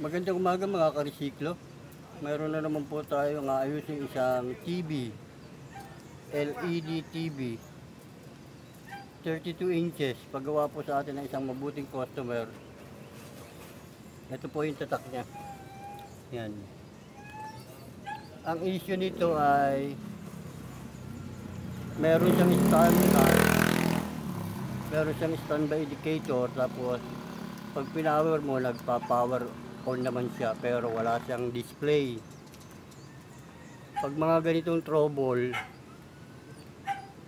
Magandang umaga mga karesiklo. Mayroon na naman po tayo ng ayusin isang TV, LED TV, 32 inches. Paggawa po sa atin ng isang mabuting customer. Ito po yung tatak niya. Yan. Ang issue nito ay meron siyang standby indicator, tapos pag pinower mo nagpa-power on naman siya pero wala siyang display. Pag mga ganitong trouble,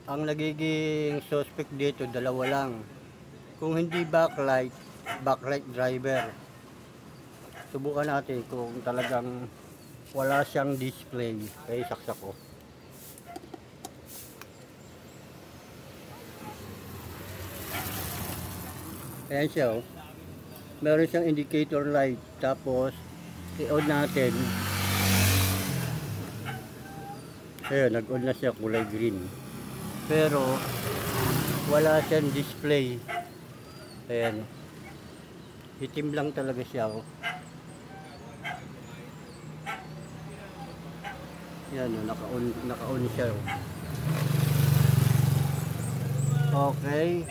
ang nagiging suspect dito dalawa lang. Kung hindi backlight driver. Subukan natin kung talagang wala siyang display. Kaya saksak ko. Ayan siya, oh. Meron siyang indicator light, tapos i-on natin. Ayun, nag-on na siya, kulay green. Pero wala siyang display. Ayan, itim lang talaga siya, oh. Yan, oh, naka-on siya, oh. Okay,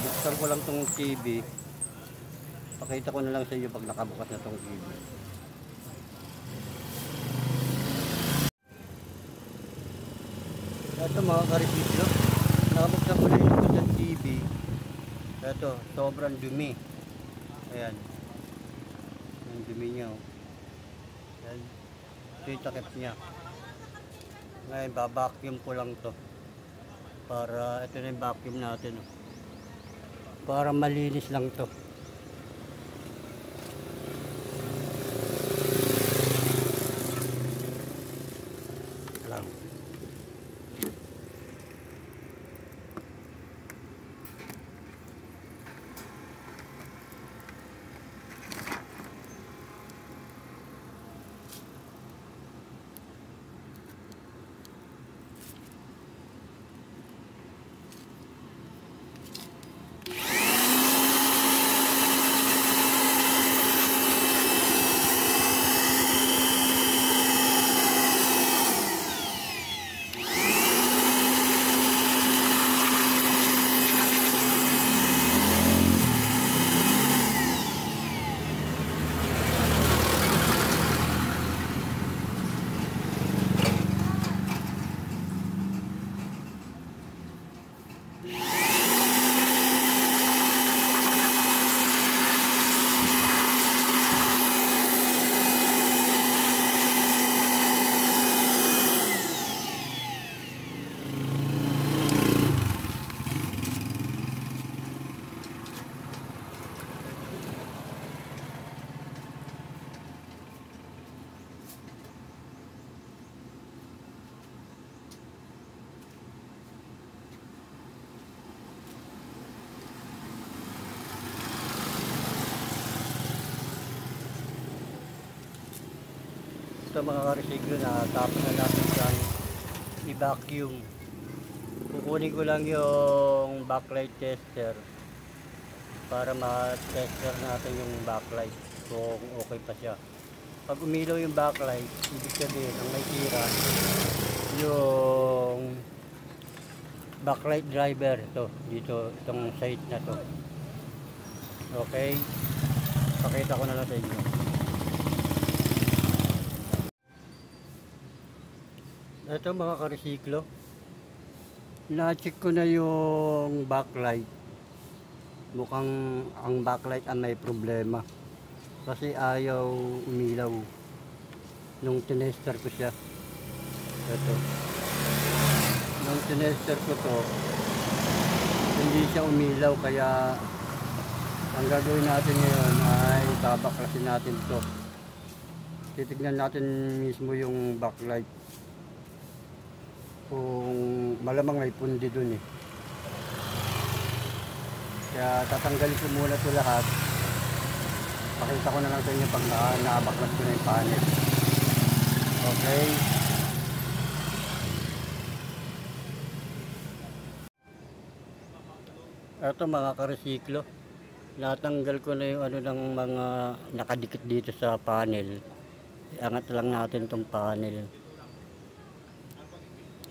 buksan ko lang tong TV. Pakita ko na lang sa iyo pag nakabukas na tong TV. Ito mga karesiklo, nakabuksan ko na yung TV. Ito, sobrang dumi. Ayan, ang dumi niya, oh. Ayan, ito yung takip niya. Ngayon, babacuum ko lang to. Para, ito na yung vacuum natin, oh. Para malinis lang to. Lang. Ito mga karesiklo, na tapos na natin siyang i-vacuum. Kukunin ko lang yung backlight tester para ma-tester natin yung backlight kung okay pa siya. Pag umilaw yung backlight, ibig sabihin ang may tira yung backlight driver. Ito, dito, itong side na to. Okay, pakita ko na lang sa inyo. Ito mga karesiklo, na-check ko na yung backlight. Mukhang ang backlight ang may problema kasi ayaw umilaw nung tinester ko siya. Ito, nung tinester ko to, hindi siya umilaw, kaya ang gagawin natin ngayon ay babaklasin natin to. Titignan natin mismo yung backlight kung malamang may pundi dun, eh. Kaya tatanggalin ko muna ito lahat. Pakita ko na lang sa inyo pag nabaklas ko na yung panel. Okay, ito mga karesiklo, Natanggal ko na yung ano ng mga nakadikit dito sa panel. Iangat lang natin itong panel.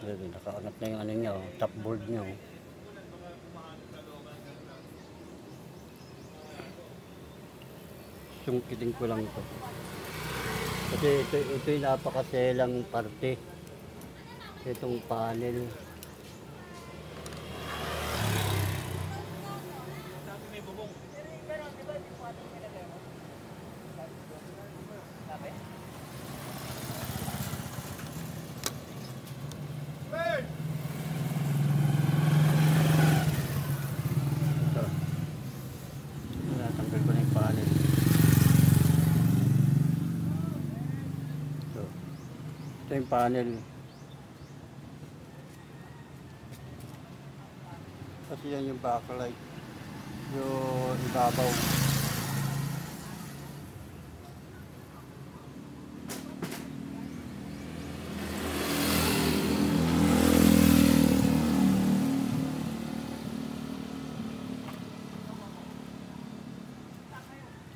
Ayun, nakaangat na yung ano niya, oh, top board niya. Oh. Sungkitin ko lang ito. Kasi ito yung napakaselang parte. Itong panel. Natanggal ko na yung panel. Ito yung panel. Kasi yan yung backlight. Yung ibabaw.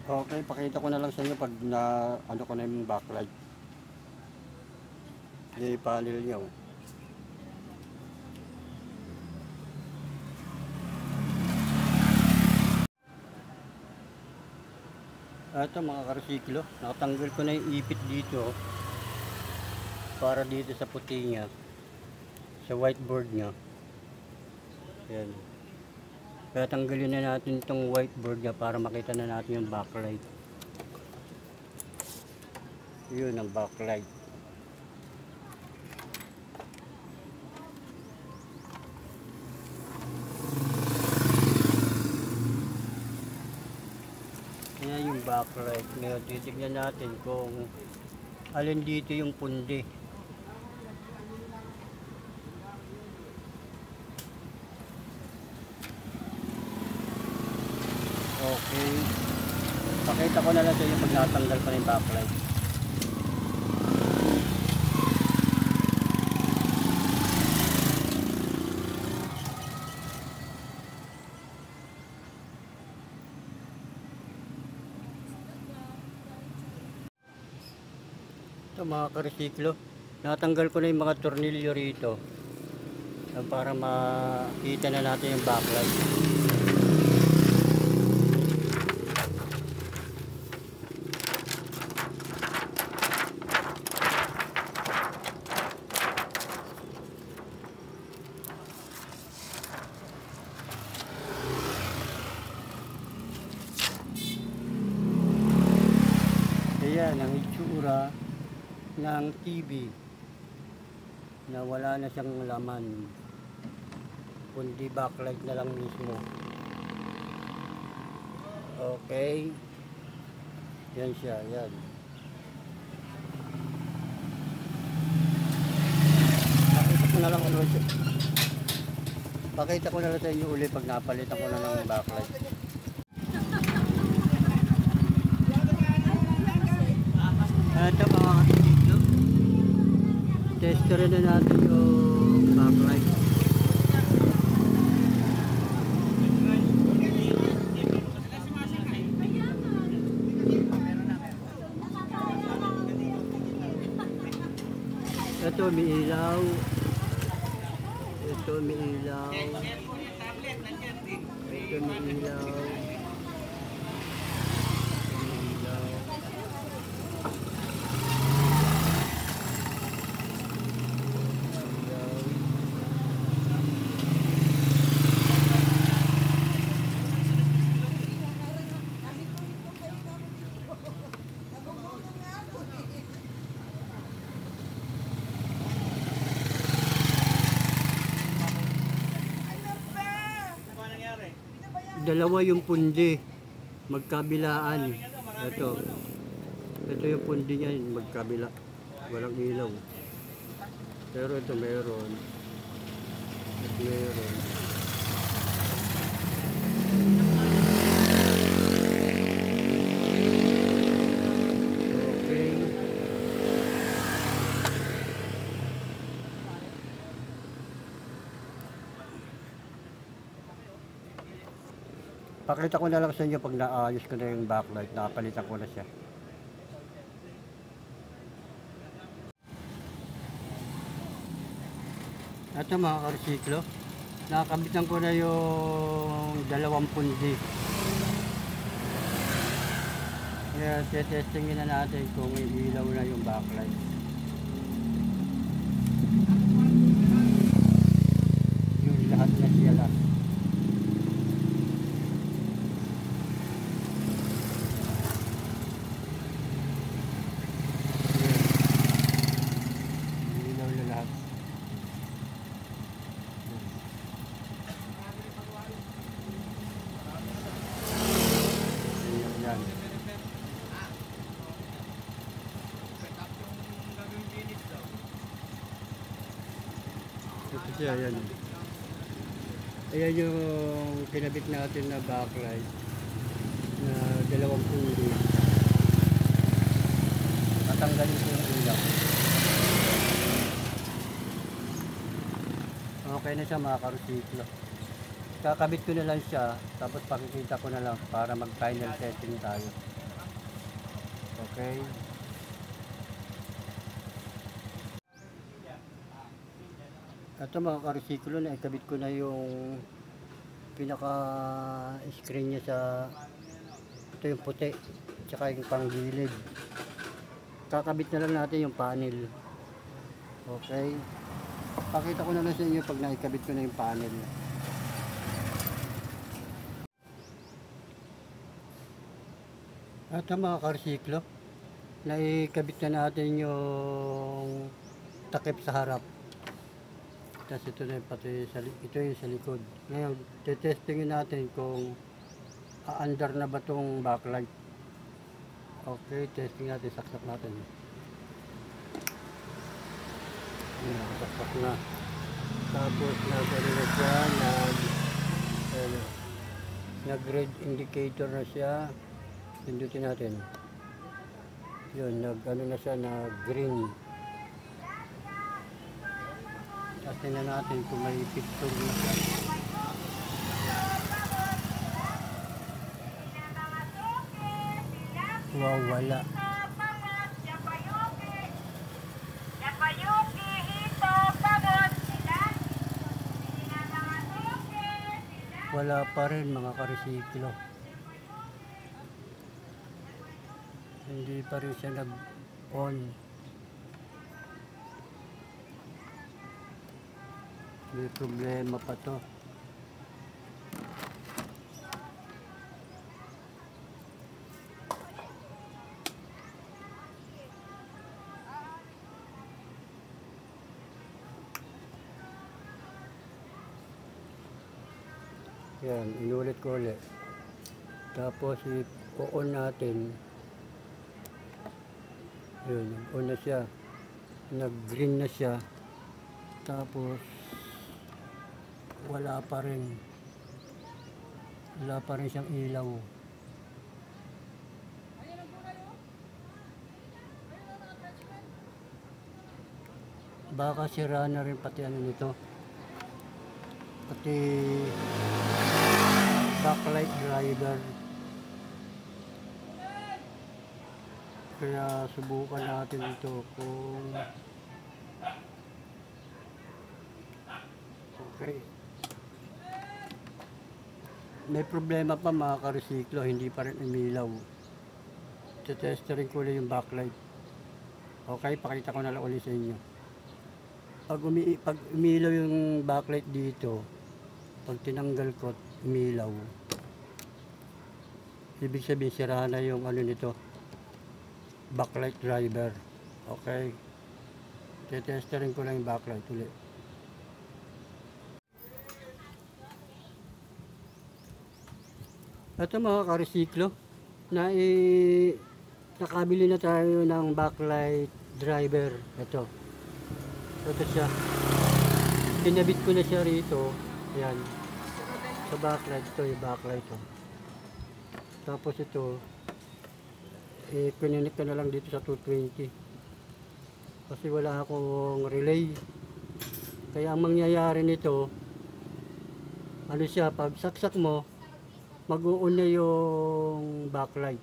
Okay, pakita ko na lang sa inyo pag na ano ko na yung backlight. Yung panel niya. Oh. Ito mga karsiklo, nakatanggal ko na yung ipit dito para dito sa puti niya, sa whiteboard niya. Yan. Kaya tanggalin na natin itong whiteboard niya para makita na natin yung backlight. Yun ang backlight. Yan yung backlight. Ngayon titignan natin kung alin dito yung pundi. Okay. Pakita ko na lang sa inyo pag natanggal pa na yung backlight. Ito mga karsiklo, natanggal ko na yung mga tornilyo rito para makita na natin yung backlight. Ayan ang itsura ng TV na wala na siyang laman, kundi backlight na lang mismo. Okay, yan siya, yan. Pakita ko na lang sa inyo ulit pag napalitan ko na ng backlight. Ito mga kapitid, tester na natin yung backlight. Ito may ilaw. Ito may ilaw. Ito may ilaw. Dalawa yung pundi, magkabilaan. Ito yung pundi niya, magkabila. Walang ilaw. Pero ito meron. At meron. Okay. Pakita ko na lang sa inyo pag naayos ko na yung backlight, nakapalitan ko na siya. Ito mga karsiklo, nakakambitan ko na yung 2 pundi. Kaya testingin na natin kung ilaw na yung backlight. Yung lahat na siya lang. Ilaw na lahat. Yan. Ito siya, yan. Ayan yung kinabit natin na backlight na 2 pundi. Tatanggalin ko yung ilaw. Okay na siya mga karusiklo. Kakabit ko na lang siya, tapos pakikita ko na lang para mag final setting tayo. Okay. Ito mga karusiklo, na ikabit ko na yung pinaka screen niya sa ito yung puti, tsaka yung panggilid. Kakabit na lang natin yung panel. Okay. Pakita ko na lang sa inyo pag naikabit ko na yung panel. Ito mga karsiklo, naikabit na natin yung takip sa harap. Tapos ito na yung pati ito yung sa likod. Ngayon, tetestingin natin kung aandar na ba itong backlight. Okay, testing natin, saksak natin. Nakasaksak na. Tapos nagano na siya, nag-red indicator na siya. Pindutin natin. Yun, nag-ano na siya, nag-green. Tapos tingnan natin kung may picture na siya. Wow, wala. Wala pa rin mga karusiklo. Hindi pa rin siya nag-on. May problema pa to. Yan, inulit ko ulit. Tapos i-on natin. Yun, on na siya. Nag-green na siya. Tapos wala pa rin. Wala pa rin siyang ilaw. Baka sira na rin pati ano nito. Pati backlight driver. Kaya subukan natin ito kung okay. May problema pa mga karusiklo, hindi pa rin umilaw. Testering ko ulit yung backlight. Okay, pakita ko na lang ulit sa inyo. Pag umilaw yung backlight dito, pag tinanggal ko, umilaw. Ibig sabihin, sira na yung ano nito, backlight driver. Okay. Testering ko lang yung backlight ulit. Ito mga karesiklo, nakabili na tayo ng backlight driver. Ito siya. Kinabit ko na siya rito. Ayan. Sa backlight, ito yung backlight. Tapos ito, connect ko na lang dito sa 220. Kasi wala akong relay. Kaya ang mangyayari nito, ano siya, pag saksak mo, mag-uun na yung backlight.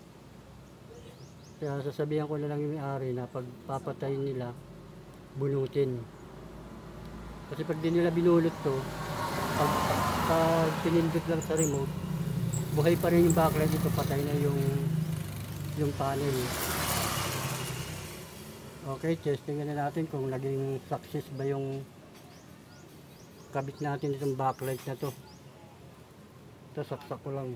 Kaya sasabihan ko na lang yung may-ari na pag papatayin nila, bunutin. Kasi pag di nila binulot to, pag pinindot lang sa remote, buhay pa rin yung backlight, ito patay na yung panel. Okay, testing na natin kung naging success ba yung kabit natin itong backlight na to. Ito, saksak ko lang.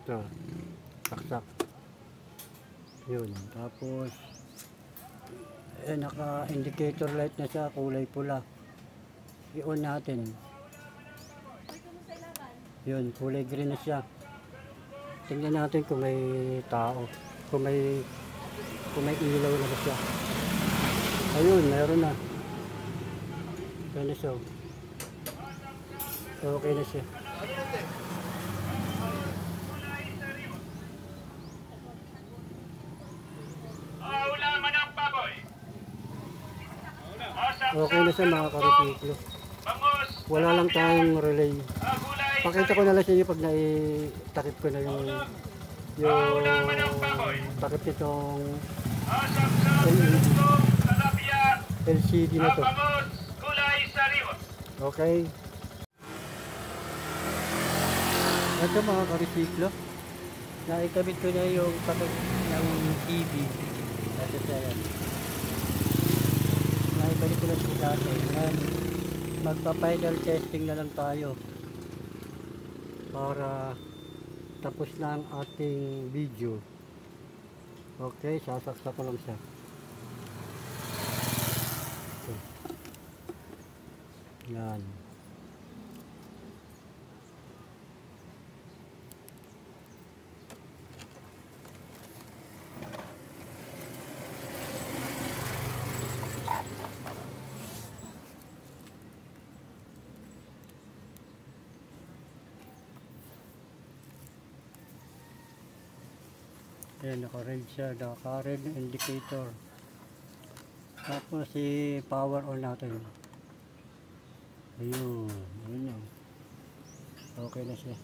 Ito, saksak. Yun, tapos naka-indicator light na siya, kulay pula. I-on natin. Yun, kulay green na siya. Tingnan natin kung may tao, kung may ilaw na ba siya. Ayun, meron na. Okay na siya. Okay na siya. Okay na siya mga ka-resiklo. Wala lang tayong relay. Pakita ko na lang sa inyo pag naitakip ko na yung takip nitong LCD na to. Okay. Ito mga ka-resiklo, naikabit ko na yung takip ng TV. Ito siya yan. Naibalik ko na siya dati. Magpa-final testing na lang tayo para tapos na ang ating video. Okay, sasaksak ko lang siya. Okay. Yan. Ayan, naka-red siya, naka-red indicator. Tapos si power on natin. Ayun, ayun na. Okay na siya.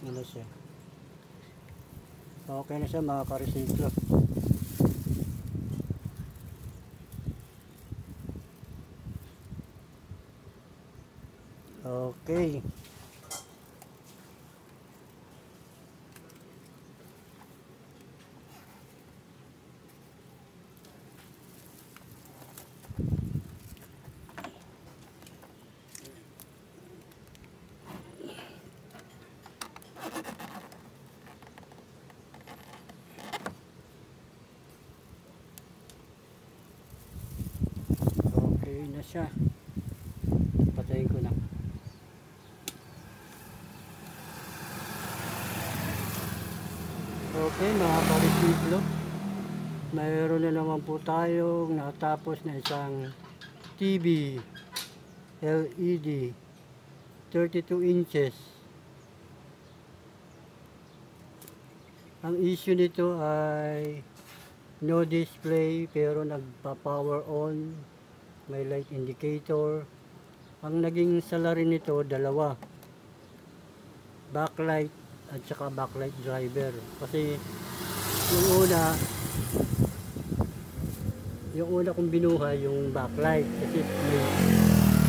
Ano siya? Okay na siya mga ka-resiklo. Okay. Okay na siya. Patayin ko na. Okay mga ka-resiklo, mayroon na naman po tayong natapos na isang TV LED 32 inches. Ang issue nito ay no display pero nagpa-power on, may light indicator. Ang naging salarin nito dalawa, backlight at saka backlight driver. Kasi yung una kong binuhay yung backlight kasi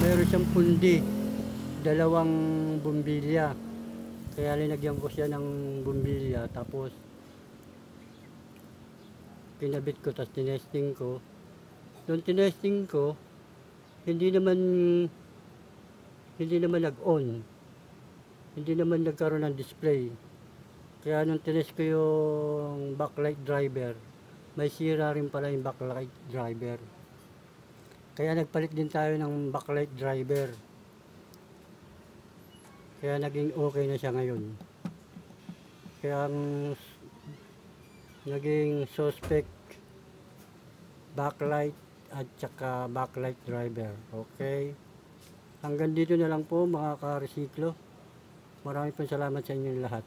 mayroon siyang pundi, dalawang bumbilya, kaya linagyan ko siya ng bumbilya, tapos pinabit ko, tapos tinesting ko. Doon tinesting ko, hindi naman nag-on, hindi naman nagkaroon ng display. Kaya nung tinest ko yung backlight driver, may sira rin pala yung backlight driver. Kaya nagpalit din tayo ng backlight driver. Kaya naging okay na siya ngayon. Kaya ang naging suspect backlight at saka backlight driver. Okay. Hanggang dito na lang po mga ka-resiklo. Maraming salamat sa inyo lahat.